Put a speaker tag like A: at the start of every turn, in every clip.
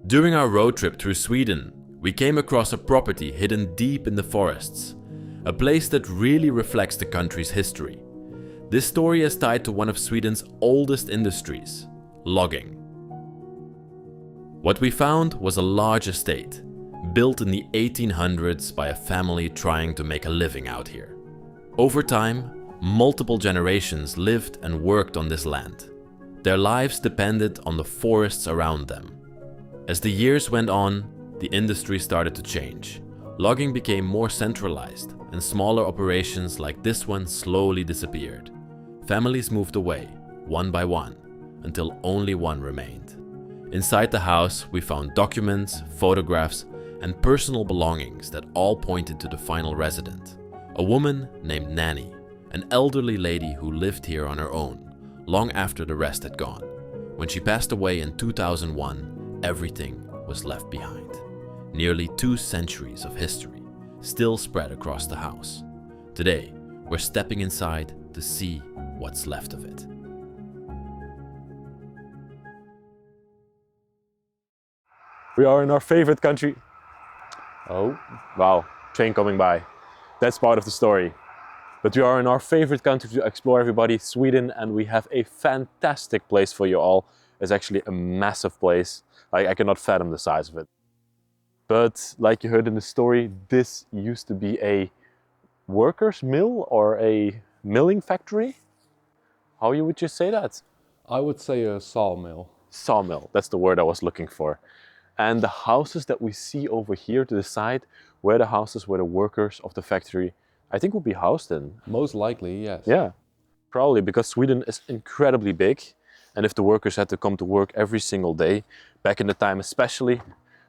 A: During our road trip through Sweden, we came across a property hidden deep in the forests, a place that really reflects the country's history. This story is tied to one of Sweden's oldest industries, logging. What we found was a large estate, built in the 1800s by a family trying to make a living out here. Over time, multiple generations lived and worked on this land. Their lives depended on the forests around them. As the years went on, the industry started to change. Logging became more centralized, and smaller operations like this one slowly disappeared. Families moved away, one by one, until only one remained. Inside the house, we found documents, photographs, and personal belongings that all pointed to the final resident. A woman named Nanny, an elderly lady who lived here on her own, long after the rest had gone. When she passed away in 2001, everything was left behind. Nearly 2 centuries of history still spread across the house. Today, we're stepping inside to see what's left of it.
B: We are in our favorite country. Oh, wow, train coming by. That's part of the story. But we are in our favorite country to explore, everybody, Sweden, and we have a fantastic place for you all. It's actually a massive place. I cannot fathom the size of it. But like you heard in the story, this used to be a workers' mill or a milling factory. How would you say that?
C: I would say a sawmill.
B: Sawmill, that's the word I was looking for. And the houses that we see over here to the side were the houses where the workers of the factory, I think, would be housed in.
C: Most likely, yes.
B: Yeah, probably because Sweden is incredibly big. And if the workers had to come to work every single day, back in the time especially,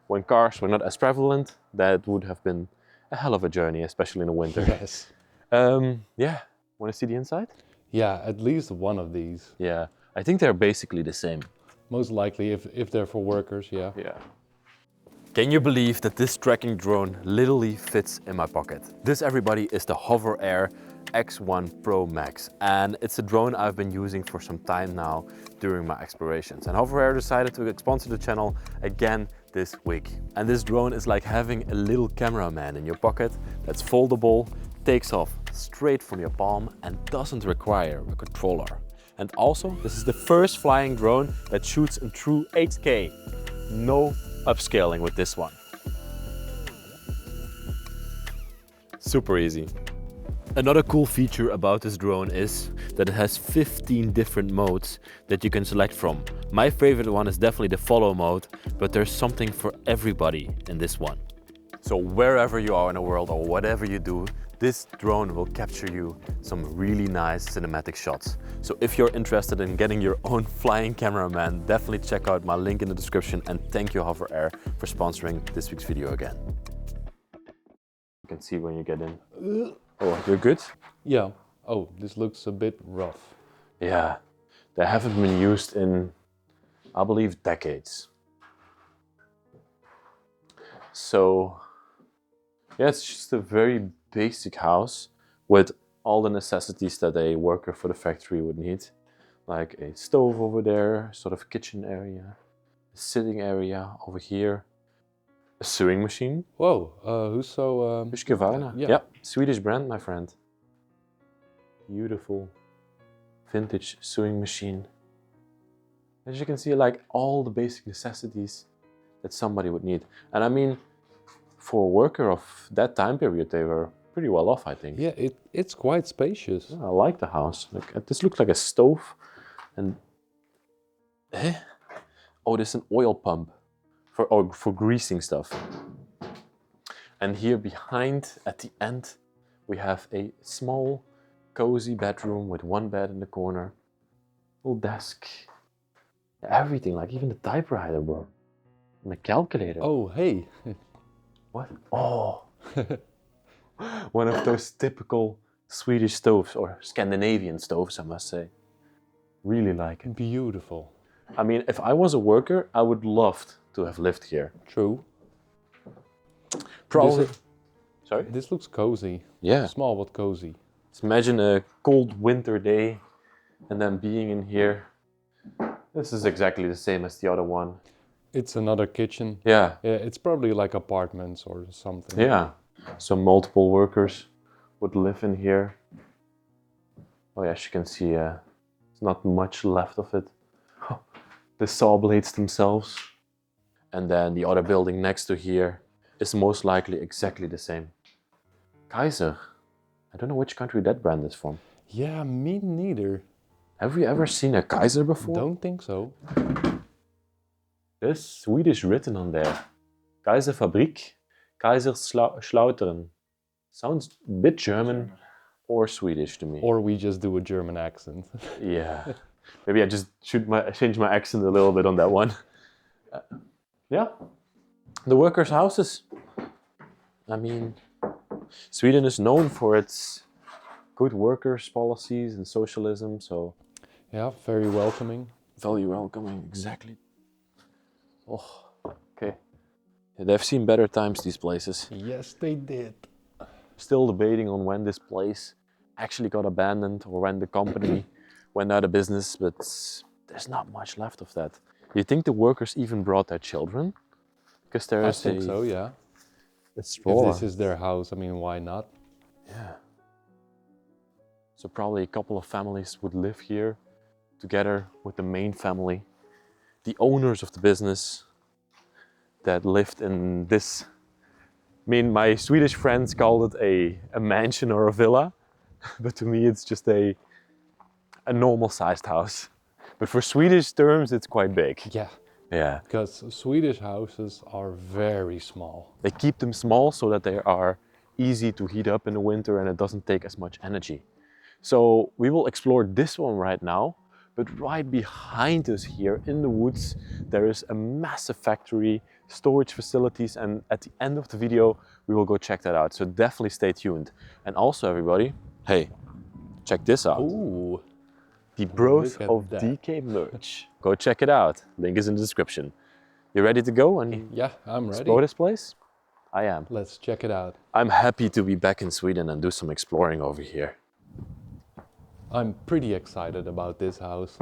B: when cars were not as prevalent, that would have been a hell of a journey, especially in the winter.
C: Yes.
B: Yeah, want to see the inside?
C: Yeah, at least one of these.
B: Yeah, I think they're basically the same.
C: Most likely, if they're for workers, yeah.
B: Yeah. Can you believe that this tracking drone literally fits in my pocket? This, everybody, is the HoverAir X1 PRO MAX, and it's a drone I've been using for some time now during my explorations. And HoverAir decided to sponsor the channel again this week. And this drone is like having a little cameraman in your pocket that's foldable, takes off straight from your palm, and doesn't require a controller. And also, this is the first flying drone that shoots in true 8K. No upscaling with this one. Super easy. Another cool feature about this drone is that it has 15 different modes that you can select from. My favorite one is definitely the follow mode, but there's something for everybody in this one. So wherever you are in the world or whatever you do, this drone will capture you some really nice cinematic shots. So if you're interested in getting your own flying cameraman, definitely check out my link in the description, and thank you HoverAir for sponsoring this week's video again. You can see when you get in. Oh, you're good?
C: Yeah. Oh, this looks a bit rough.
B: Yeah, they haven't been used in, I believe, decades. So, yeah, it's just a very basic house with all the necessities that a worker for the factory would need. Like a stove over there, sort of kitchen area, a sitting area over here, a sewing machine.
C: Whoa, who's so...
B: Husqvarna.
C: yeah.
B: Yeah, Swedish brand, my friend. Beautiful vintage sewing machine. As you can see, like all the basic necessities that somebody would need. And I mean, for a worker of that time period, they were pretty well off, I think.
C: Yeah, it's quite spacious.
B: Yeah, I like the house. Look, this looks like a stove. And oh, there's an oil pump for greasing stuff. And here behind, at the end, we have a small, cozy bedroom with one bed in the corner, little desk, everything, like even the typewriter, bro, and the calculator.
C: Oh, hey.
B: What? Oh, one of those typical Swedish stoves, or Scandinavian stoves, I must say. Really like it.
C: Beautiful.
B: I mean, if I was a worker, I would love to have lived here.
C: True.
B: Probably. Sorry?
C: This looks cozy.
B: Yeah.
C: Small but cozy.
B: Just imagine a cold winter day and then being in here. This is exactly the same as the other one.
C: It's another kitchen.
B: Yeah.
C: Yeah, it's probably like apartments or something.
B: Yeah. So multiple workers would live in here. Oh, yeah, as you can see, there's not much left of it. The saw blades themselves. And then the other building next to here is most likely exactly the same. Kaiser. I don't know which country that brand is from.
C: Yeah, me neither.
B: Have you ever seen a Kaiser before?
C: Don't think so.
B: There's Swedish written on there. Kaiser Fabrik, Kaiser Schlautern. Sounds a bit German or Swedish to me.
C: Or we just do a German accent.
B: Yeah. Maybe I just change my accent a little bit on that one. Yeah. The workers' houses. I mean, Sweden is known for its good workers' policies and socialism, so...
C: Yeah, very welcoming.
B: Very welcoming, exactly. Oh, okay. Yeah, they've seen better times, these places.
C: Yes, they did.
B: Still debating on when this place actually got abandoned or when the company went out of business, but there's not much left of that. You think the workers even brought their children? Because there
C: I
B: is
C: think so, yeah.
B: It's
C: If this is their house, I mean, why not?
B: Yeah. So probably a couple of families would live here together with the main family. The owners of the business that lived in this. I mean, my Swedish friends called it a mansion or a villa, but to me it's just a normal sized house. But for Swedish terms, it's quite big.
C: Yeah,
B: Yeah.
C: because Swedish houses are very small.
B: They keep them small so that they are easy to heat up in the winter and it doesn't take as much energy. So we will explore this one right now, but right behind us here in the woods, there is a massive factory, storage facilities, and at the end of the video, we will go check that out. So definitely stay tuned. And also everybody, hey, check this out.
C: Ooh,
B: The Bros
C: look at
B: of
C: that.
B: Decay merch. Go check it out. Link is in the description. You ready to go and
C: yeah, I'm ready.
B: explore this place? I am.
C: Let's check it out.
B: I'm happy to be back in Sweden and do some exploring over here.
C: I'm pretty excited about this house.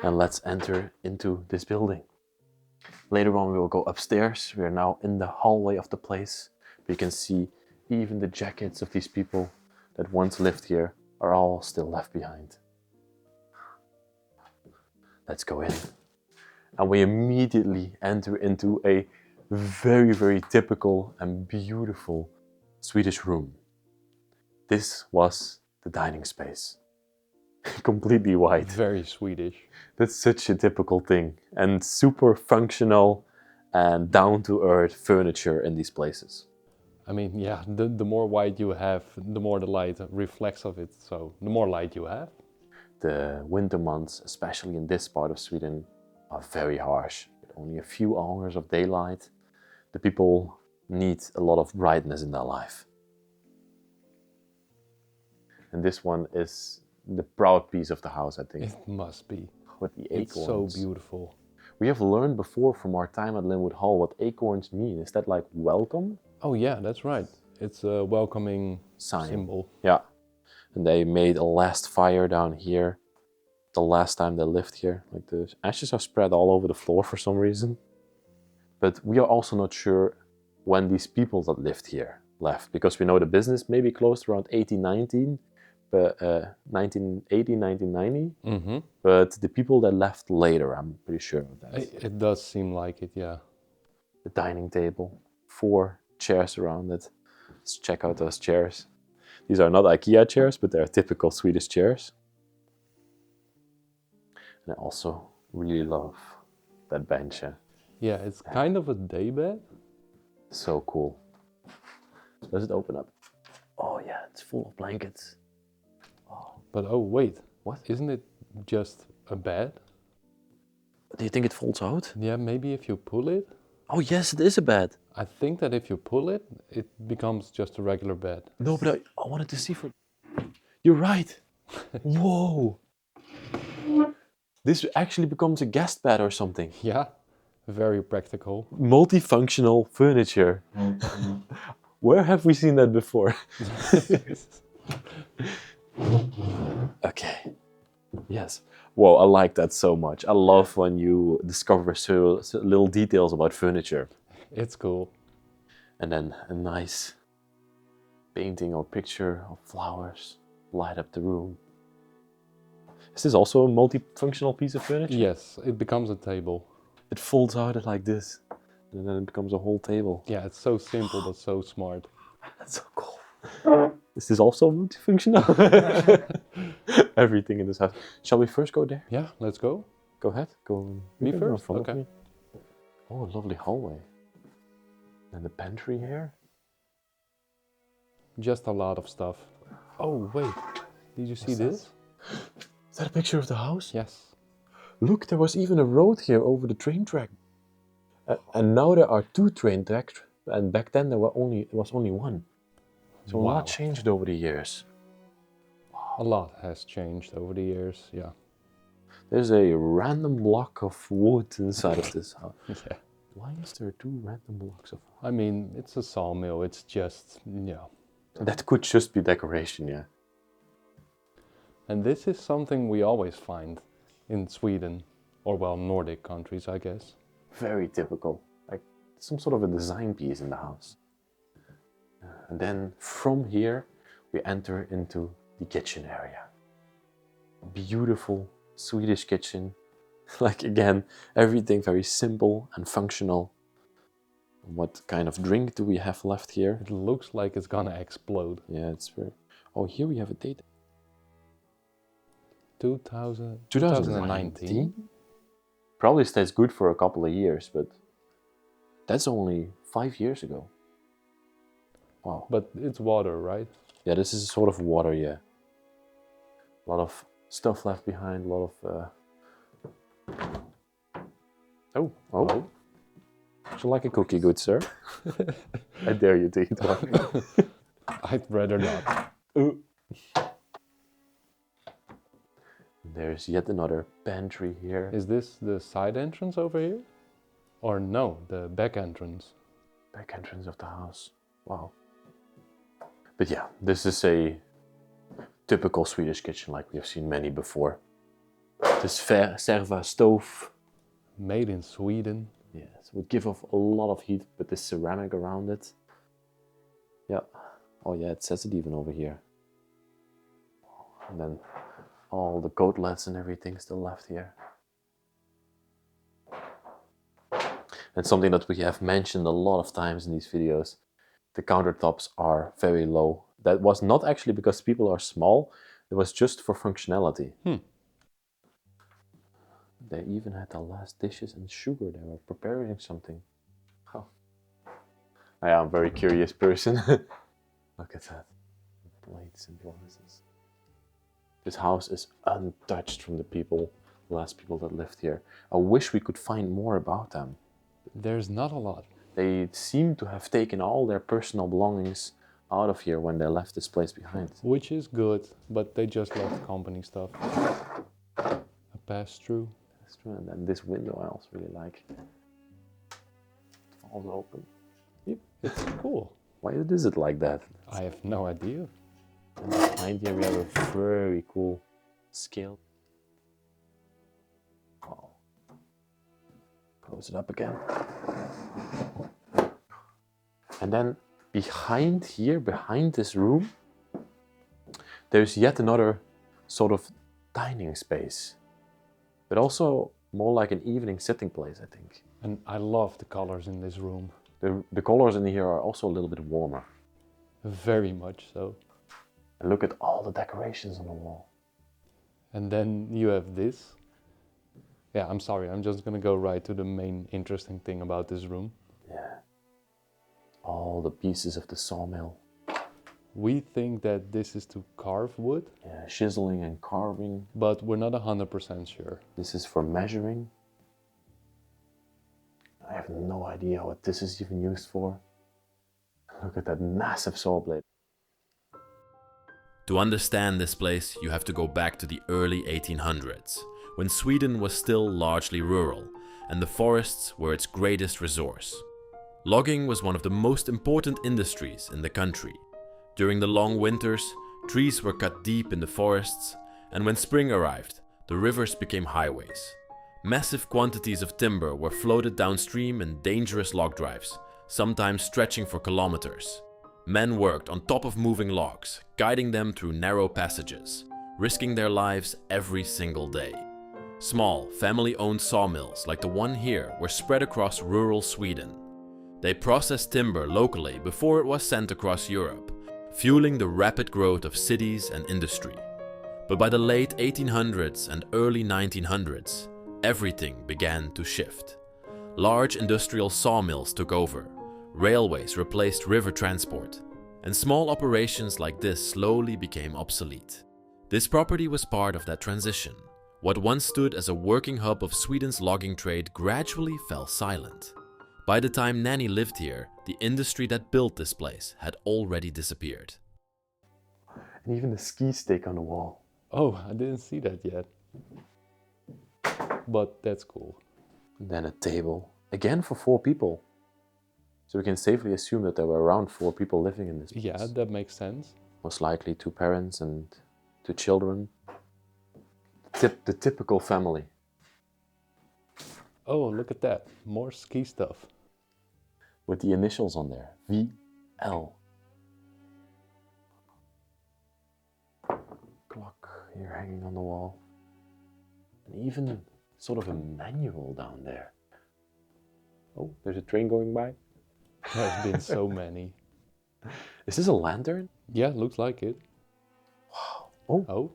B: And let's enter into this building. Later on we will go upstairs. We are now in the hallway of the place. We can see even the jackets of these people that once lived here are all still left behind. Let's go in. And we immediately enter into a very, very typical and beautiful Swedish room. This was the dining space. Completely white.
C: Very Swedish.
B: That's such a typical thing. And super functional and down-to-earth furniture in these places.
C: I mean, yeah, the more white you have, the more the light reflects of it. So the more light you have.
B: The winter months, especially in this part of Sweden, are very harsh. With only a few hours of daylight, the people need a lot of brightness in their life. And this one is the proud piece of the house, I think.
C: It must be.
B: With the
C: It's
B: acorns.
C: so beautiful.
B: We have learned before from our time at Linwood Hall what acorns mean. Is that like welcome?
C: Oh yeah, that's right. It's a welcoming
B: Sign.
C: symbol.
B: Yeah. And they made a last fire down here. The last time they lived here. Like the ashes are spread all over the floor for some reason. But we are also not sure when these people that lived here left. Because we know the business maybe closed around 1819. But 1980, 1990.
C: Mm-hmm.
B: But the people that left later, I'm pretty sure of that.
C: It does seem like it, yeah.
B: The dining table, 4 chairs around it. Let's check out those chairs. These are not IKEA chairs, but they're typical Swedish chairs. And I also really love that bench.
C: Yeah, it's kind of a daybed.
B: So cool. Does it open up? Oh yeah, it's full of blankets.
C: But oh wait,
B: What?
C: isn't it just a bed?
B: Do you think it folds out?
C: Yeah, maybe if you pull it.
B: Oh yes, it is a bed.
C: I think that if you pull it, it becomes just a regular bed.
B: No, but I wanted to see for... You're right. Whoa. This actually becomes a guest bed or something.
C: Yeah, very practical.
B: Multifunctional furniture. Where have we seen that before? Okay. Yes. Whoa, I like that so much. I love when you discover so little details about furniture.
C: It's cool.
B: And then a nice painting or picture of flowers light up the room. Is this also a multifunctional piece of furniture?
C: Yes, it becomes a table.
B: It folds out like this, and then it becomes a whole table.
C: Yeah, it's so simple but so smart.
B: That's so cool. Is this also multifunctional? Everything in this house. Shall we first go there?
C: Yeah, let's go.
B: Go ahead. Go.
C: Me
B: you can go in
C: first?
B: front of
C: Okay.
B: me. Oh, a lovely hallway. And the pantry here.
C: Just a lot of stuff. Oh, wait. Did you see this?
B: Is that a picture of the house?
C: Yes.
B: Look, there was even a road here over the train track. And now there are 2 train tracks. And back then there was only one. So a
C: Wow.
B: lot changed over the years.
C: A lot has changed over the years, yeah.
B: There's a random block of wood inside of this house.
C: Yeah.
B: Why is there 2 random blocks of wood?
C: I mean, it's a sawmill, it's just, yeah.
B: That could just be decoration, yeah.
C: And this is something we always find in Sweden, or well, Nordic countries, I guess.
B: Very typical. Like some sort of a design piece in the house. And then from here, we enter into the kitchen area. Beautiful Swedish kitchen. Like again, everything very simple and functional. What kind of drink do we have left here?
C: It looks like it's gonna explode.
B: Yeah, it's very... Oh, here we have a date.
C: 2019?
B: Probably stays good for a couple of years, but that's only 5 years ago. Wow.
C: But it's water, right?
B: Yeah, this is sort of water, yeah. A lot of stuff left behind, a lot of... Oh. Would you like a cookie, good sir? I dare you to eat one.
C: I'd rather not.
B: There's yet another pantry here.
C: Is this the side entrance over here? Or no, the back entrance?
B: Back entrance of the house. Wow. But yeah, this is a typical Swedish kitchen like we have seen many before. This Serva stove.
C: Made in Sweden.
B: Yes, would give off a lot of heat, but this ceramic around it. Yeah. Oh yeah, it says it even over here. And then all the coatlets and everything still left here. And something that we have mentioned a lot of times in these videos, the countertops are very low. That was not actually because people are small, it was just for functionality. They even had the last dishes and sugar. They were preparing something. Oh. I am a very curious person. Look at that. Plates and glasses. This house is untouched from the last people that lived here. I wish we could find more about them.
C: There's not a lot.
B: They seem to have taken all their personal belongings out of here when they left this place behind.
C: Which is good, but they just left company stuff. A pass-through.
B: That's true. And then this window I also really like. It falls open. Yep.
C: It's cool.
B: Why is it like that?
C: I have no idea.
B: And behind here we have a very cool scale. Oh. Close it up again. And then behind here, behind this room, there's yet another sort of dining space. But also more like an evening sitting place, I think.
C: And I love the colors in this room.
B: The colors in here are also a little bit warmer.
C: Very much so.
B: And look at all the decorations on the wall.
C: And then you have this. Yeah, I'm sorry, I'm just gonna go right to the main interesting thing about this room.
B: Yeah. All the pieces of the sawmill.
C: We think that this is to carve wood.
B: Yeah, chiseling and carving.
C: But we're not 100% sure.
B: This is for measuring. I have no idea what this is even used for. Look at that massive saw blade.
A: To understand this place, you have to go back to the early 1800s, when Sweden was still largely rural, and the forests were its greatest resource. Logging was one of the most important industries in the country. During the long winters, trees were cut deep in the forests, and when spring arrived, the rivers became highways. Massive quantities of timber were floated downstream in dangerous log drives, sometimes stretching for kilometers. Men worked on top of moving logs, guiding them through narrow passages, risking their lives every single day. Small, family-owned sawmills like the one here were spread across rural Sweden. They processed timber locally before it was sent across Europe, fueling the rapid growth of cities and industry. But by the late 1800s and early 1900s, everything began to shift. Large industrial sawmills took over, railways replaced river transport, and small operations like this slowly became obsolete. This property was part of that transition. What once stood as a working hub of Sweden's logging trade gradually fell silent. By the time Nanny lived here, the industry that built this place had already disappeared.
B: And even the ski stick on the wall.
C: Oh, I didn't see that yet. But that's cool.
B: And then a table, again for 4 people. So we can safely assume that there were around 4 people living in this place.
C: Yeah, that makes sense.
B: Most likely 2 parents and 2 children. The typical family.
C: Oh, look at that. More ski stuff.
B: With the initials on there, VL. Clock here hanging on the wall. And even sort of a manual down there. Oh, there's a train going by.
C: There's been so many.
B: Is this a lantern?
C: Yeah, looks like it.
B: Wow. Oh.
C: Oh,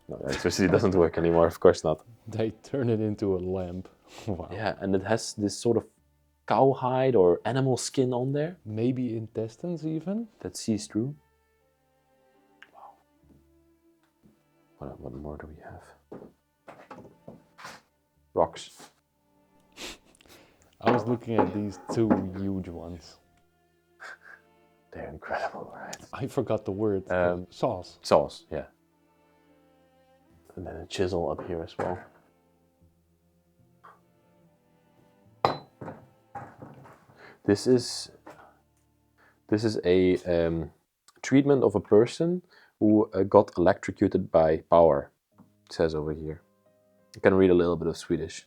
B: No, the electricity doesn't work anymore, of course not.
C: they turn it into a lamp. Wow.
B: Yeah, and it has this sort of cowhide or animal skin on there
C: Maybe intestines even?
B: that sees through. Wow. What more do we have? Rocks.
C: I was looking at these 2 huge ones.
B: They're incredible, right?
C: I forgot the word. Saws.
B: Saws, yeah. And then a chisel up here as well. This is a treatment of a person who got electrocuted by power. It says over here. You can read a little bit of Swedish.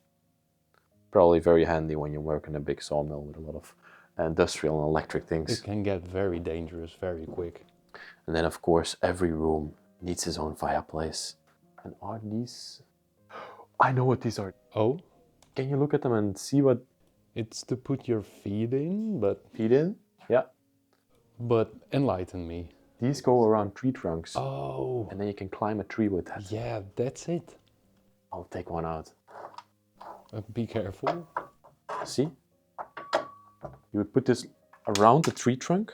B: Probably very handy when you work in a big sawmill with a lot of industrial and electric things.
C: It can get very dangerous very quick.
B: And then of course every room needs its own fireplace. And are these... I know what these are.
C: Oh,
B: Can you look at them and see what
C: it's to put your feet in, but
B: feed in? Yeah.
C: enlighten me.
B: These go around tree trunks.
C: Oh,
B: And then you can climb a tree with that.
C: yeah, that's it.
B: I'll take one out.
C: Be careful.
B: See? You would put this around the tree trunk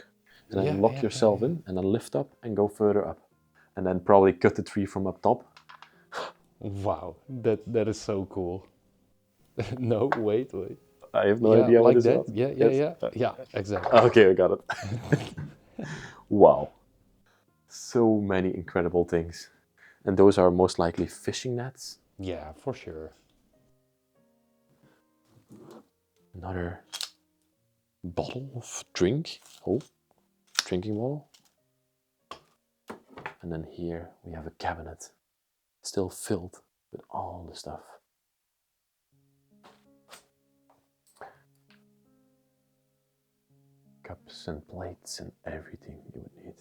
B: and then
C: Yeah,
B: lock
C: yeah,
B: yourself in and then lift up and go further up. And then probably cut the tree from up top.
C: Wow, that is so cool. No, wait.
B: I have no
C: Yeah,
B: idea what
C: like
B: this
C: that.
B: was.
C: Yeah,
B: Yes.
C: yeah, exactly.
B: Okay, I got it. Wow. So many incredible things. And those are most likely fishing nets.
C: Yeah, for sure.
B: Another bottle of drink. Oh, drinking bottle. And then here we have a cabinet, still filled with all the stuff. Cups and plates and everything you would need.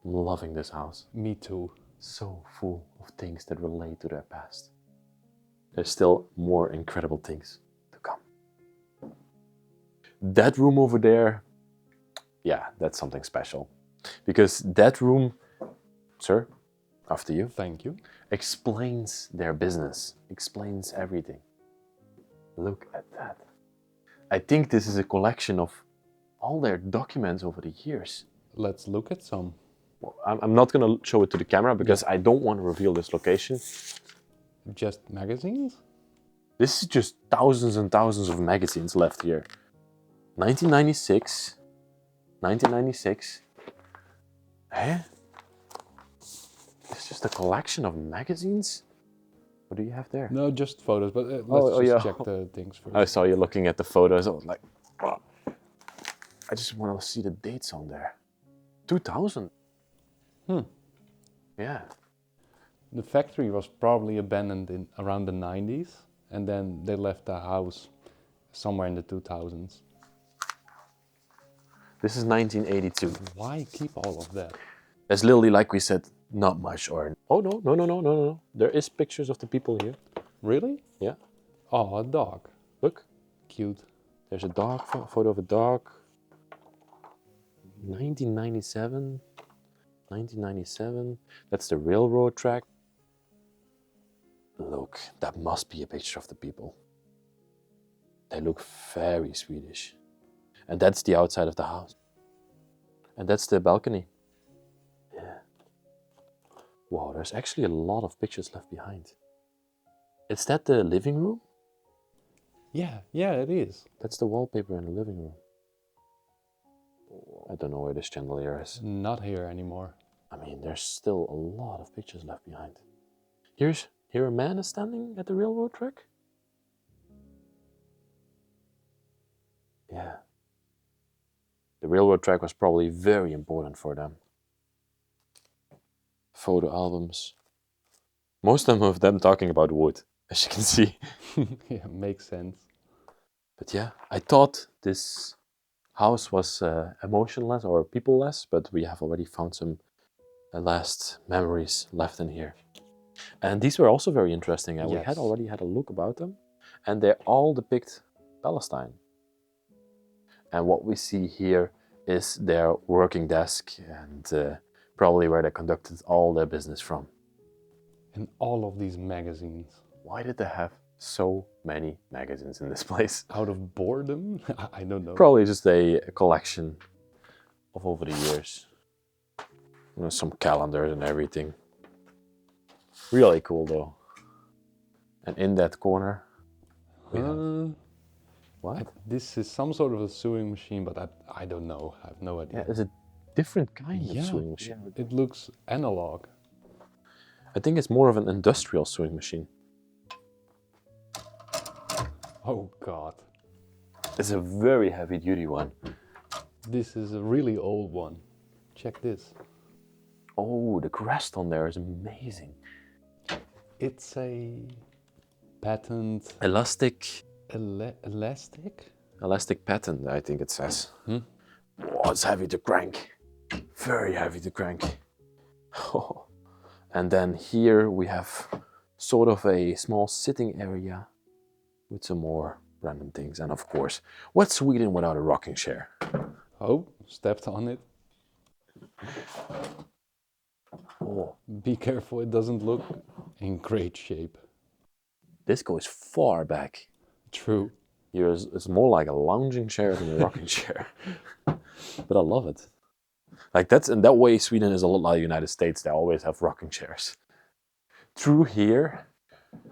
B: I'm loving this house.
C: Me too.
B: So full of things that relate to their past. There's still more incredible things to come. That room over there, yeah, that's something special. Because that room, sir, after you,
C: Thank you.
B: explains their business, explains everything. Look at that. I think this is a collection of all their documents over the years.
C: Let's look at some.
B: Well, I'm not going to show it to the camera because I don't want to reveal this location.
C: Just magazines?
B: This is just thousands and thousands of magazines left here. 1996. 1996. Eh? It's just a collection of magazines? What do you have there?
C: No, just photos, but let's
B: Oh,
C: just
B: yeah.
C: check the things first.
B: I saw you looking at the photos. I was like, oh. I just want to see the dates on there. 2000.
C: Hmm.
B: Yeah.
C: The factory was probably abandoned in around the 90s, and then they left the house somewhere in the 2000s.
B: This is 1982.
C: Why keep all of that?
B: There's literally, like we said, not much or... Oh, no. There is pictures of the people here.
C: Really?
B: Yeah.
C: Oh, a dog.
B: Look.
C: Cute.
B: There's a dog, photo of a dog. 1997. 1997. That's the railroad track. Look, that must be a picture of the people. They look very Swedish. And that's the outside of the house. And that's the balcony. Yeah. Wow, there's actually a lot of pictures left behind. Is that the living room?
C: Yeah, it is.
B: That's the wallpaper in the living room. I don't know where this chandelier is.
C: Not here anymore.
B: I mean, there's still a lot of pictures left behind. Here a man is standing at the railroad track. Yeah. The railroad track was probably very important for them. Photo albums. Most of them talking about wood, as you can see.
C: Yeah, makes sense.
B: But yeah, I thought this house was emotionless or people-less, but we have already found some last memories left in here. And these were also very interesting, and we had already had a look about them, and they all depict Palestine. And what we see here is their working desk and probably where they conducted all their business from.
C: And all of these magazines.
B: Why did they have so many magazines in this place?
C: Out of boredom? I don't know.
B: Probably just a collection of over the years. You know, some calendars and everything. Really cool though. And in that corner, we have... What?
C: This is some sort of a sewing machine, but I don't know. I have no idea.
B: Yeah, it's a different kind of sewing machine.
C: Yeah, it looks analog.
B: I think it's more of an industrial sewing machine.
C: Oh God.
B: It's a very heavy duty one.
C: This is a really old one. Check this.
B: Oh, the crest on there is amazing.
C: It's a patent...
B: Elastic patent, I think it says. Oh, it's heavy to crank. Very heavy to crank. Oh. And then here we have sort of a small sitting area with some more random things. And of course, what's Sweden without a rocking chair?
C: Oh, stepped on it.
B: Oh.
C: Be careful, it doesn't look in great shape.
B: This goes far back.
C: True.
B: Here it's more like a lounging chair than a rocking chair. But I love it. Like that's in that way Sweden is a lot like the United States. They always have rocking chairs. Through here,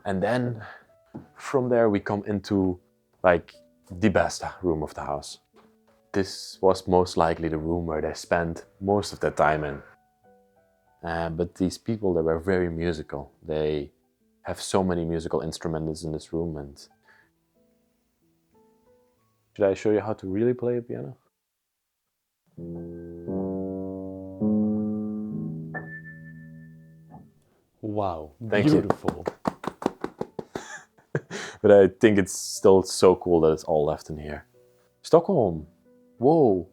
B: and then from there we come into like the best room of the house. This was most likely the room where they spent most of their time in. But these people, they were very musical. They have so many musical instruments in this room. And should I show you how to really play a piano?
C: Wow,
B: Thank
C: beautiful.
B: But I think it's still so cool that it's all left in here. Stockholm. Whoa.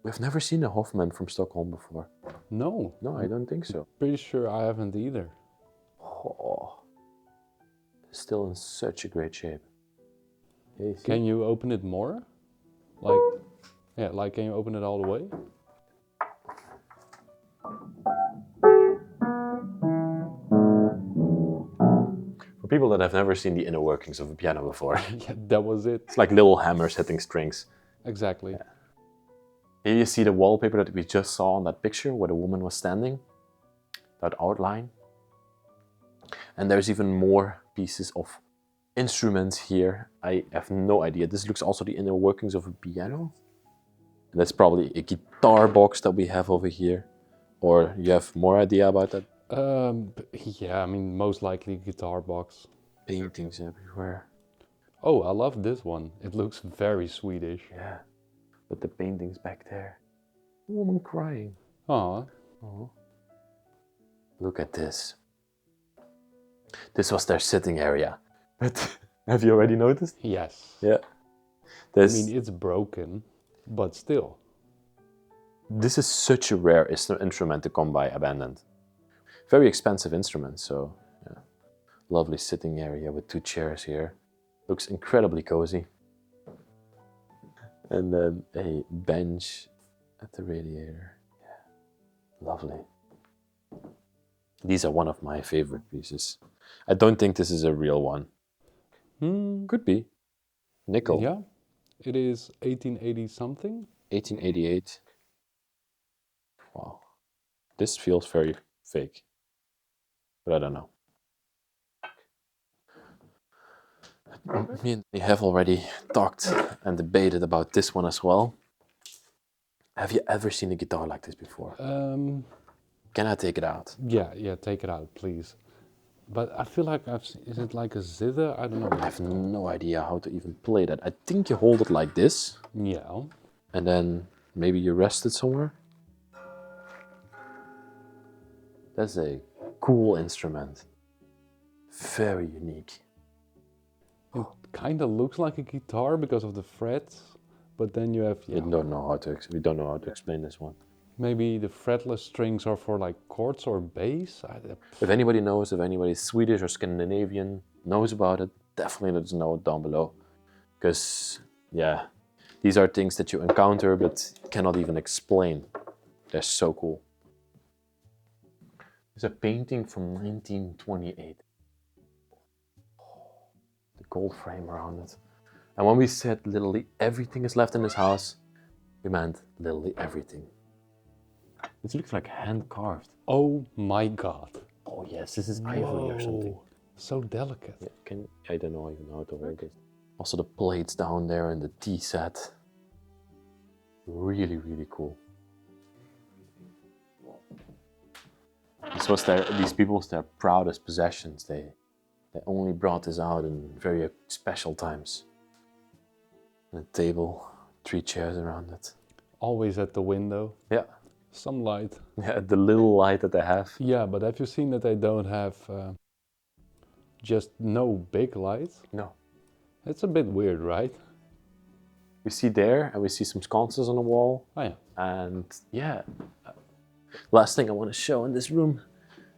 B: We've never seen a Hofmann from Stockholm before.
C: No.
B: No, I don't think so.
C: Pretty sure I haven't either.
B: Oh. It's still in such a great shape. Yeah,
C: Can you open it more? Like, yeah, like can you open it all the way?
B: For people that have never seen the inner workings of a piano before,
C: Yeah, that was it.
B: it's like little hammers hitting strings.
C: Exactly.
B: Yeah. Here you see the wallpaper that we just saw on that picture where the woman was standing. That outline. And there's even more pieces of instruments here. I have no idea. This looks also the inner workings of a piano. And that's probably a guitar box that we have over here. Or you have more idea about that?
C: Yeah, I mean, most likely guitar box.
B: Paintings everywhere.
C: Oh, I love this one. It looks very Swedish.
B: Yeah. But the paintings back there. A woman crying.
C: Aw.
B: Oh. Look at this. This was their sitting area. But have you already noticed?
C: Yes.
B: Yeah.
C: I mean, it's broken, but still.
B: This is such a rare instrument to come by abandoned. Very expensive instrument, so yeah. Lovely sitting area with 2 chairs here. Looks incredibly cozy. And then a bench at the radiator. Yeah. Lovely. These are one of my favorite pieces. I don't think this is a real one. Could be. Nickel.
C: Yeah, it is 1880 something.
B: 1888. Wow. This feels very fake. But I don't know. Me and they have already talked and debated about this one as well. Have you ever seen a guitar like this before? Can I take it out?
C: Yeah, take it out, please. But I feel like I've seen, is it like a zither? I don't know.
B: I have no idea how to even play that. I think you hold it like this.
C: Yeah.
B: And then maybe you rest it somewhere. That's a cool instrument. Very unique.
C: It kind of looks like a guitar because of the frets, but then you have
B: We don't know how to explain this one.
C: maybe the fretless strings are for like chords or bass.
B: If anybody knows, if anybody Swedish or Scandinavian knows about it, definitely let us know down below. Because, yeah, these are things that you encounter but cannot even explain. They're so cool. There's a painting from 1928. The gold frame around it. And when we said literally everything is left in this house, we meant literally everything. It looks like hand carved.
C: Oh my god.
B: Oh yes, this is ivory or something.
C: So delicate.
B: Yeah, I don't know even how to hold it. Also the plates down there and the tea set. Really, really cool. This was these people's their proudest possessions. They only brought this out in very special times. And a table, 3 chairs around it.
C: Always at the window.
B: Yeah.
C: Some light.
B: Yeah, the little light that they have.
C: Yeah, but have you seen that they don't have just no big light?
B: No.
C: It's a bit weird, right?
B: We see there, and we see some sconces on the wall.
C: Oh yeah.
B: And yeah, last thing I want to show in this room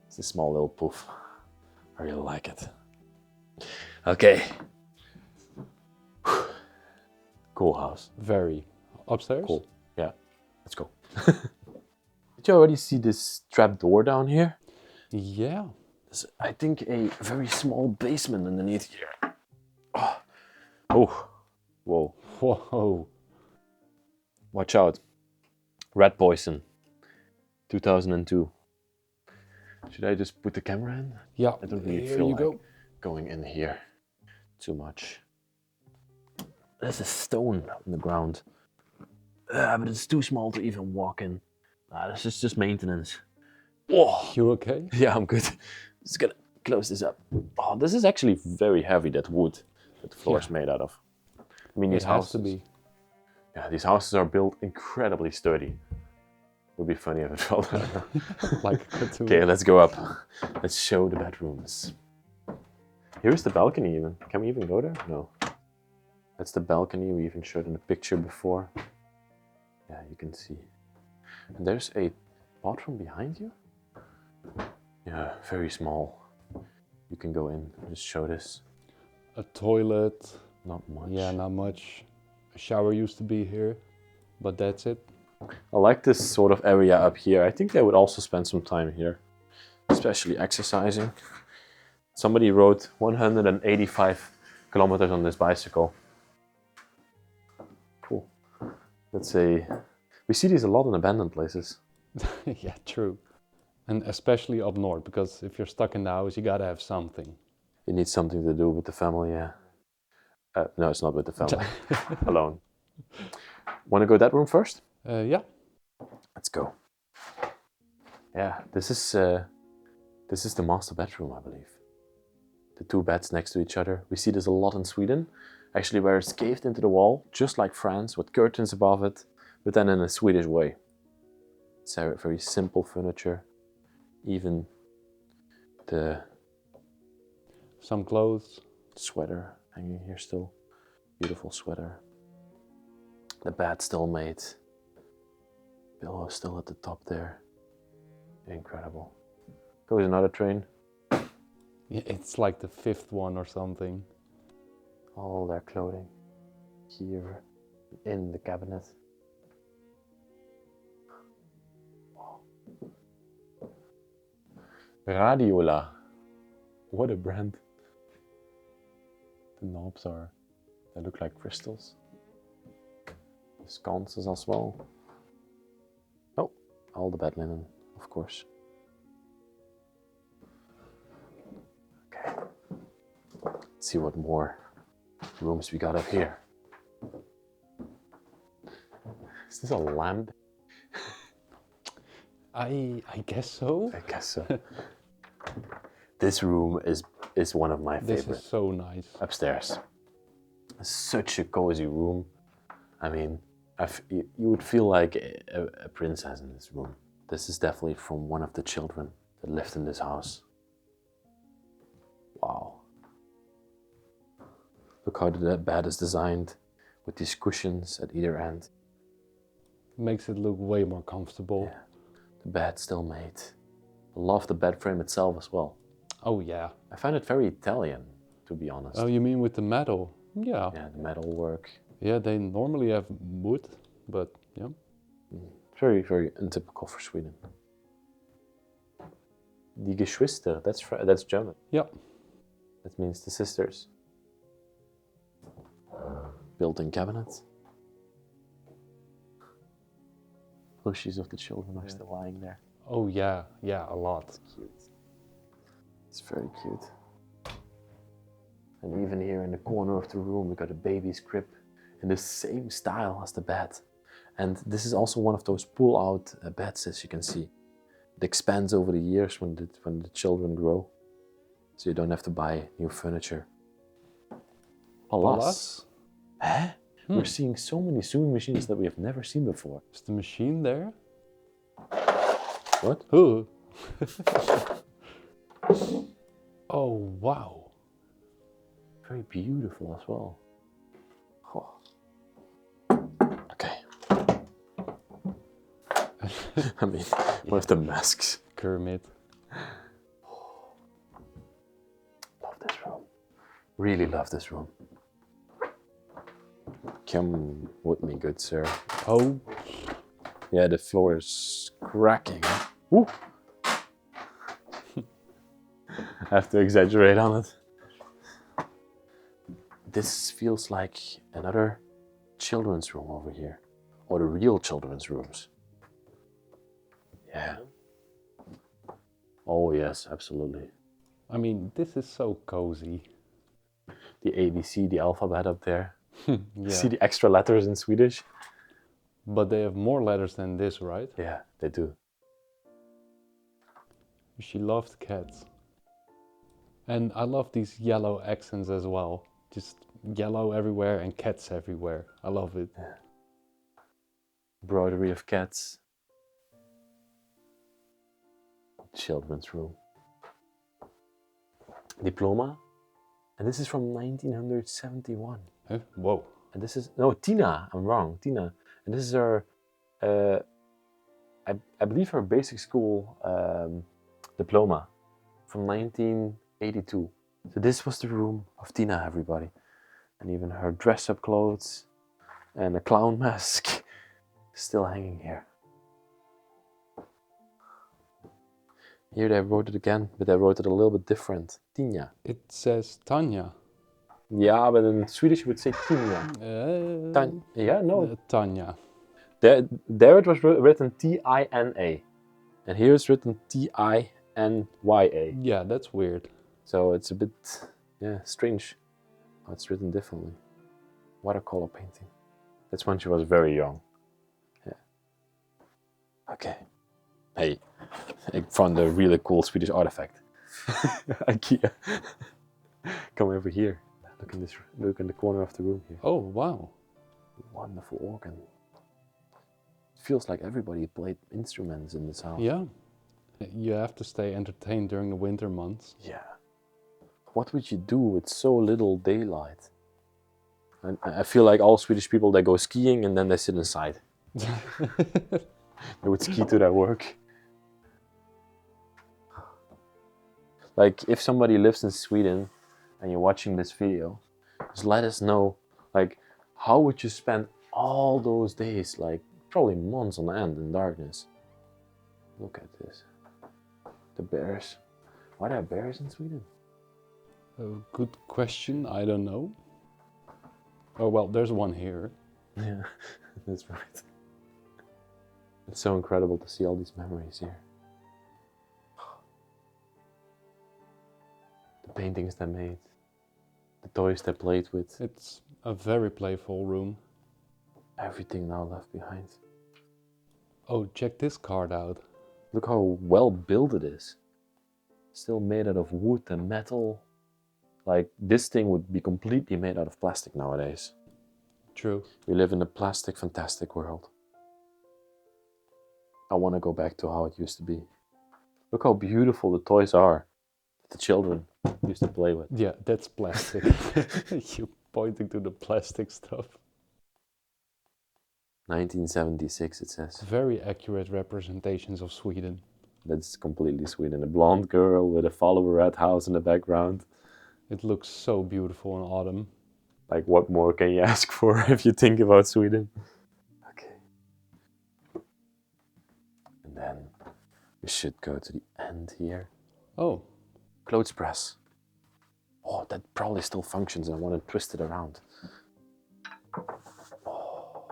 B: is this small little poof. I really like it. Okay. Cool house.
C: Very. Upstairs?
B: Cool. Yeah, let's go. Did you already see this trap door down here?
C: Yeah.
B: There's, I think, a very small basement underneath here. Oh. Oh. Whoa.
C: Whoa.
B: Watch out. Rat poison. 2002. Should I just put the camera in?
C: Yeah.
B: I don't really
C: Here
B: feel
C: you
B: like
C: go.
B: going in here too much. There's a stone on the ground. But it's too small to even walk in. This is just maintenance. Whoa.
C: You okay?
B: Yeah, I'm good. Just gonna close this up. Oh, this is actually very heavy, that wood that the floor is made out of. I mean,
C: It
B: these
C: has
B: houses,
C: to be.
B: yeah, these houses are built incredibly sturdy. It would be funny if it fell down.
C: Like a cartoon.
B: Okay, let's go up. Let's show the bedrooms. Here's the balcony even. Can we even go there? No. That's the balcony we even showed in the picture before. Yeah, you can see. And there's a bathroom behind you. Yeah, very small. You can go in and just show this.
C: A toilet.
B: Not much.
C: Yeah, not much. A shower used to be here, but that's it.
B: I like this sort of area up here. I think they would also spend some time here, especially exercising. Somebody rode 185 kilometers on this bicycle. Cool. Let's say, we see these a lot in abandoned places.
C: Yeah, true. And especially up north, because if you're stuck in the house, you gotta have something.
B: You need something to do with the family, yeah. No, it's not with the family. Alone. Want to go that room first?
C: Yeah.
B: Let's go. Yeah, this is the master bedroom, I believe. The 2 beds next to each other. We see this a lot in Sweden, actually, where it's caved into the wall, just like France, with curtains above it, but then in a Swedish way. It's very simple furniture. Even the
C: some clothes.
B: Sweater hanging here still. Beautiful sweater. The bed still made. Pillow still at the top there. Incredible. Goes another train.
C: Yeah, it's like the 5th one or something.
B: All their clothing here in the cabinet. Radiola. What a brand. The knobs they look like crystals. The sconces as well. Oh, all the bed linen, of course. Okay. Let's see what more rooms we got up here. Is this a lamp?
C: I guess so.
B: I guess so. This room is one of my
C: This
B: favorites.
C: is so nice.
B: Upstairs. Such a cozy room. I mean, you would feel like a princess in this room. This is definitely from one of the children that lived in this house. Wow. Look how the bed is designed with these cushions at either end.
C: Makes it look way more comfortable.
B: Yeah. The bed still made. I love the bed frame itself as well.
C: Oh yeah.
B: I find it very Italian, to be honest.
C: Oh, you mean with the metal? Yeah.
B: Yeah, the metal work.
C: Yeah, they normally have wood, but yeah.
B: Very, very untypical for Sweden. Die Geschwister, that's German.
C: Yeah.
B: That means the sisters. Built-in cabinets. Plushies of the children are still lying there.
C: Oh yeah, yeah, a lot.
B: Cute. It's very cute. And even here in the corner of the room, we got a baby's crib in the same style as the bed. And this is also one of those pull-out beds, as you can see. It expands over the years when the children grow, so you don't have to buy new furniture. Alas. Eh? We're seeing so many sewing machines that we have never seen before.
C: Is the machine there?
B: What?
C: Oh. Oh wow.
B: Very beautiful as well. Oh. Okay. I mean, one of the masks.
C: Kermit.
B: Love this room. Really love this room. Come with me, good sir.
C: Oh.
B: Yeah, the floor is cracking. Woo. I have to exaggerate on it. This feels like another children's room over here. Or the real children's rooms. Yeah. Oh yes, absolutely.
C: I mean, this is so cozy.
B: The ABC, the alphabet up there.
C: Yeah.
B: See the extra letters in Swedish?
C: But they have more letters than this, right?
B: Yeah, they do.
C: She loved cats. And I love these yellow accents as well. Just yellow everywhere and cats everywhere. I love it.
B: Yeah. Embroidery of cats. Children's room. Diploma. And this is from 1971.
C: Huh? Whoa.
B: And this is, no, Tina, I'm wrong, Tina. And this is her, I believe her basic school diploma from 1982. So this was the room of Tina, everybody. And even her dress-up clothes and a clown mask still hanging here. Here they wrote it again, but they wrote it a little bit different. Tina.
C: It says Tanya.
B: Yeah, but in Swedish you would say Tina. Yeah, no.
C: Tanya.
B: There it was written T-I-N-A. And here it's written T-I-N-Y-A.
C: Yeah, that's weird.
B: So it's a bit, yeah, strange how it's written differently. Watercolor painting. That's when she was very young. Yeah. Okay. Hey, I found a really cool Swedish artifact. IKEA. Come over here. Look in this. Look in the corner of the room here.
C: Oh, wow.
B: Wonderful organ. It feels like everybody played instruments in this house.
C: Yeah. You have to stay entertained during the winter months.
B: Yeah. what would you do with so little daylight? And I feel like all Swedish people, they go skiing and then they sit inside. They would ski to their work. Like, if somebody lives in Sweden and you're watching this video, just let us know, like, how would you spend all those days, like probably months on end in darkness? Look at this. The bears. Why are there bears in Sweden?
C: Good question, I don't know. Oh well, there's one here.
B: Yeah, that's right. It's so incredible to see all these memories here. The paintings they made, the toys they played with.
C: It's a very playful room.
B: Everything now left behind.
C: Oh, check this card out.
B: Look how well built it is. Still made out of wood and metal. Like, this thing would be completely made out of plastic nowadays.
C: True.
B: We live in a plastic fantastic world. I want to go back to how it used to be. Look how beautiful the toys are that the children used to play with.
C: Yeah, that's plastic. You're pointing to the plastic stuff.
B: 1976 it says.
C: Very accurate representations of Sweden.
B: That's completely Sweden. A blonde girl with a follower-red house in the background.
C: It looks so beautiful in autumn.
B: Like, what more can you ask for if you think about Sweden? Okay. And then we should go to the end here.
C: Oh,
B: Clothes press. Oh, that probably still functions. I want to twist it around. Oh.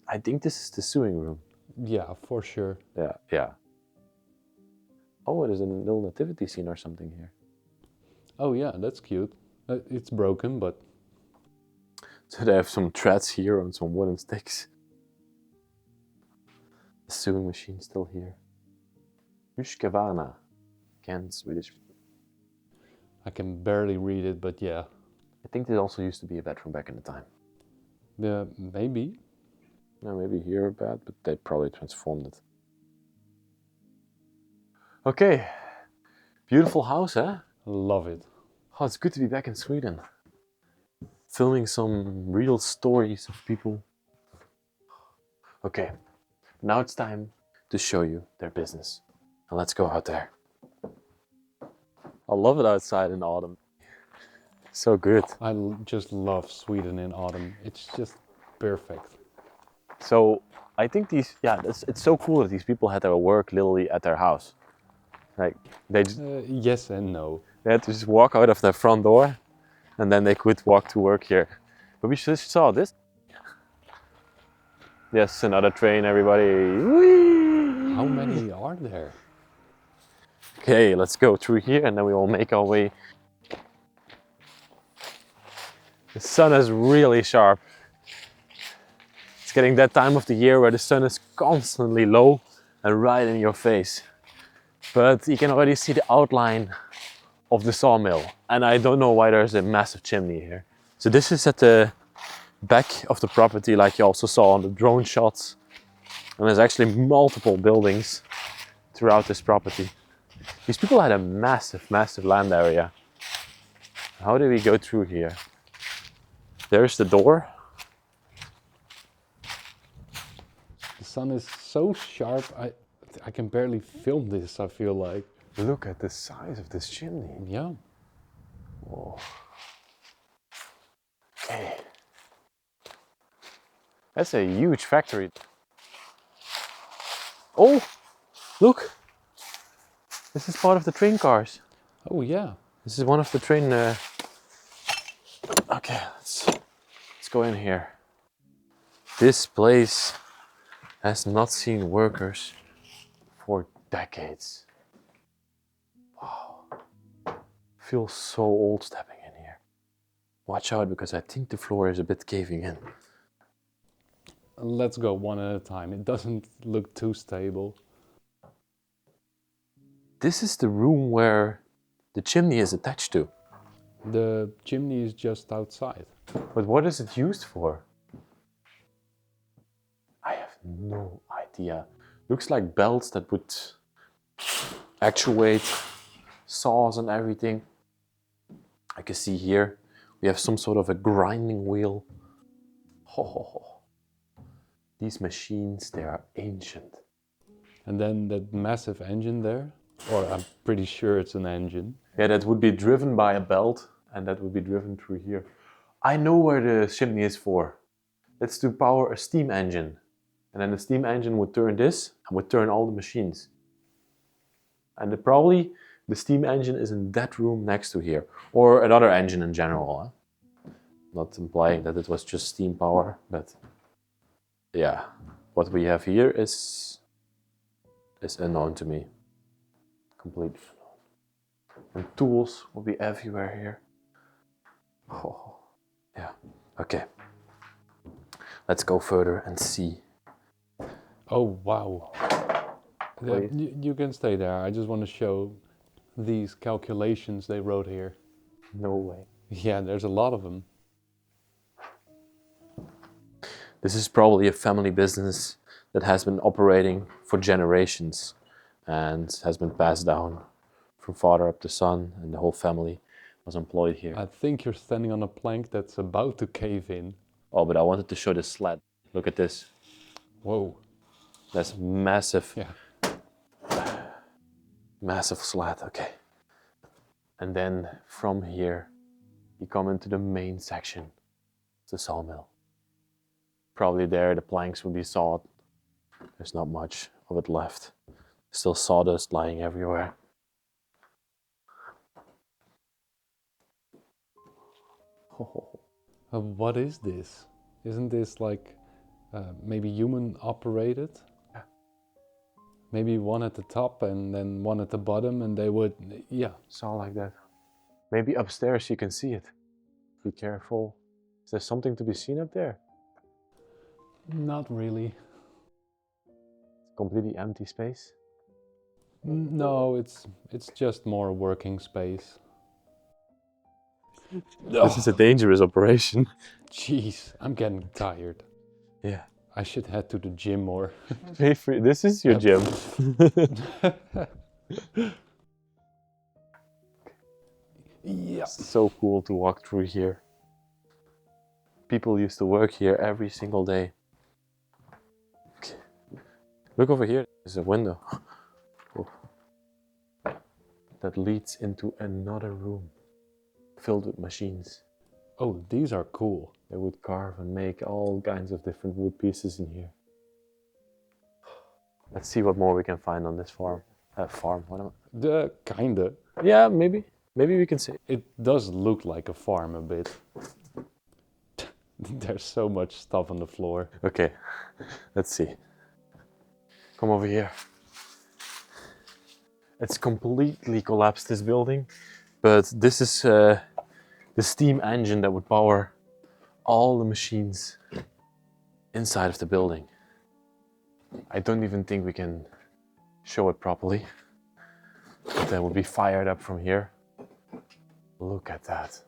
B: I think this is the sewing room.
C: yeah, for sure.
B: Yeah. Oh, there's a little nativity scene or something here.
C: Oh yeah, that's cute. It's broken, but...
B: So they have some threads here on some wooden sticks. The sewing machine still here. Husqvarna. Again, Swedish.
C: I can barely read it, but yeah.
B: I think there also used to be a bedroom back in the time.
C: Yeah, maybe.
B: No, maybe here a bed, but they probably transformed it. Okay. Beautiful house, eh?
C: Love it.
B: Oh, it's good to be back in Sweden. Filming some real stories of people. Okay, now it's time to show you their business. And let's go out there. I love it outside in autumn. So good.
C: I just love Sweden in autumn. It's just perfect.
B: So I think these, it's so cool that these people had their work literally at their house. Like, they
C: Yes and no.
B: They had to just walk out of their front door and then they could walk to work here. But we just saw this. Yes, another train, everybody. Whee!
C: How many are there?
B: Okay, let's go through here and then we will make our way. The sun is really sharp. It's getting that time of the year where the sun is constantly low and right in your face. But you can already see the outline of the sawmill. And I don't know why there's a massive chimney here. So this is at the back of the property, like you also saw on the drone shots. And there's actually multiple buildings throughout this property. These people had a massive, massive land area. How do we go through here? There's the door.
C: The sun is so sharp, I can barely film this, I feel like.
B: Look at the size of this chimney.
C: Yeah.
B: Whoa. Okay. That's a huge factory. Oh, look. This is part of the train cars.
C: Oh yeah.
B: This is one of the train... Okay, let's go in here. This place has not seen workers for decades. Wow. Feels so old stepping in here. Watch out, because I think the floor is a bit caving in.
C: Let's go one at a time. It doesn't look too stable.
B: This is the room where the chimney is attached to.
C: The chimney is just outside.
B: But what is it used for? I have no idea. Looks like belts that would actuate saws and everything. I can see here we have some sort of a grinding wheel. Oh, these machines, they are ancient.
C: And then that massive engine there, or I'm pretty sure it's an engine.
B: Yeah, that would be driven by a belt, and that would be driven through here. I know where the chimney is for. That's to power a steam engine. And then the steam engine would turn this, and would turn all the machines. And probably the steam engine is in that room next to here. Or another engine in general. Huh? Not implying that it was just steam power, but yeah. What we have here is unknown to me. Completely unknown. And tools will be everywhere here. Oh, yeah. Okay. Let's go further and see.
C: Oh, wow. You can stay there. I just want to show these calculations they wrote here.
B: No way.
C: Yeah, there's a lot of them.
B: This is probably a family business that has been operating for generations and has been passed down from father up to son, and the whole family was employed here.
C: I think you're standing on a plank that's about to cave in.
B: Oh, but I wanted to show this slat. Look at this.
C: Whoa.
B: That's massive.
C: Yeah.
B: Massive slat, okay. And then from here, you come into the main section, the sawmill. Probably there the planks would be sawed. There's not much of it left. Still sawdust lying everywhere.
C: What is this? Isn't this like maybe human operated?
B: Yeah.
C: Maybe one at the top and then one at the bottom, and they would, yeah.
B: Saw like that. Maybe upstairs you can see it. Be careful. Is there something to be seen up there?
C: Not really.
B: Completely empty space.
C: No, it's just more working space.
B: This is a dangerous operation.
C: Jeez, I'm getting tired.
B: Yeah.
C: I should head to the gym more.
B: Pay for this is your gym.
C: Yeah.
B: So cool to walk through here. People used to work here every single day. Okay. Look over here, there's a window. Oh. That leads into another room filled with machines.
C: Oh, these are cool.
B: They would carve and make all kinds of different wood pieces in here. Let's see what more we can find on this farm. What am I?
C: Kinda.
B: Yeah, maybe. Maybe we can say.
C: It does look like a farm a bit. There's so much stuff on the floor.
B: Okay, let's see. Come over here. It's completely collapsed, this building. But this is the steam engine that would power all the machines inside of the building. I don't even think we can show it properly. But that would be fired up from here. Look at that.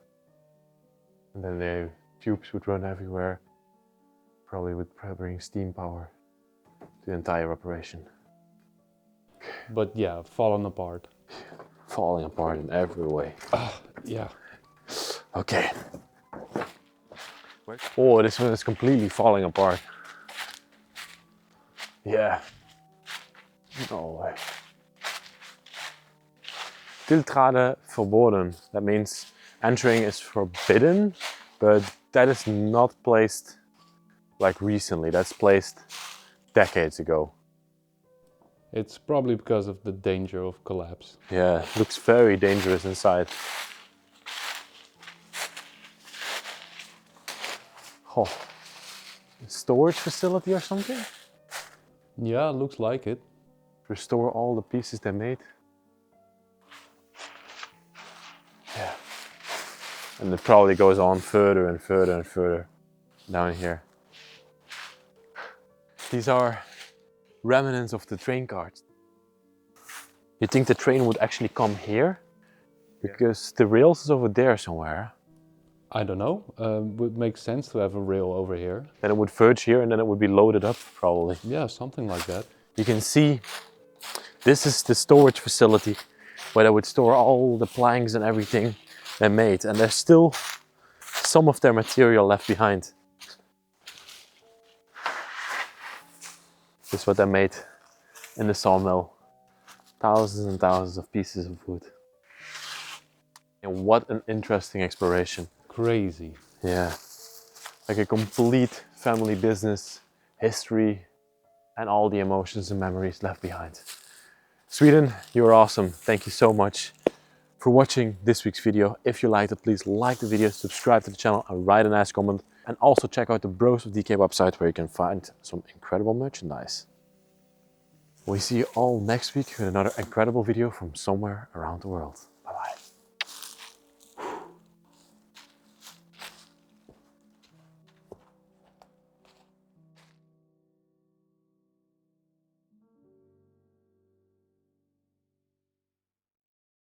B: And then the tubes would run everywhere. Probably would bring steam power to the entire operation.
C: But yeah, fallen apart.
B: Falling apart in every way.
C: Yeah.
B: Okay. Oh, this one is completely falling apart. Yeah. No way. Tiltrade verboden. That means entering is forbidden, but that is not placed like recently. That's placed decades ago.
C: It's probably because of the danger of collapse.
B: Yeah, it looks very dangerous inside. Oh, storage facility or something?
C: Yeah, looks like it.
B: Restore all the pieces they made. Yeah. And it probably goes on further and further and further down here. These are remnants of the train cars. You think the train would actually come here? Because the rails is over there somewhere.
C: I don't know. Would make sense to have a rail over here.
B: Then it would verge here and then it would be loaded up probably.
C: Yeah, something like that.
B: You can see this is the storage facility where they would store all the planks and everything they made. And there's still some of their material left behind. This is what they made in the sawmill. Thousands and thousands of pieces of wood. And what an interesting exploration.
C: Crazy.
B: Yeah. Like a complete family business, history, and all the emotions and memories left behind. Sweden, you're awesome. Thank you so much for watching this week's video. If you liked it, please like the video, subscribe to the channel, and write a nice comment. And also check out the Bros of Decay website where you can find some incredible merchandise. We see you all next week with another incredible video from somewhere around the world.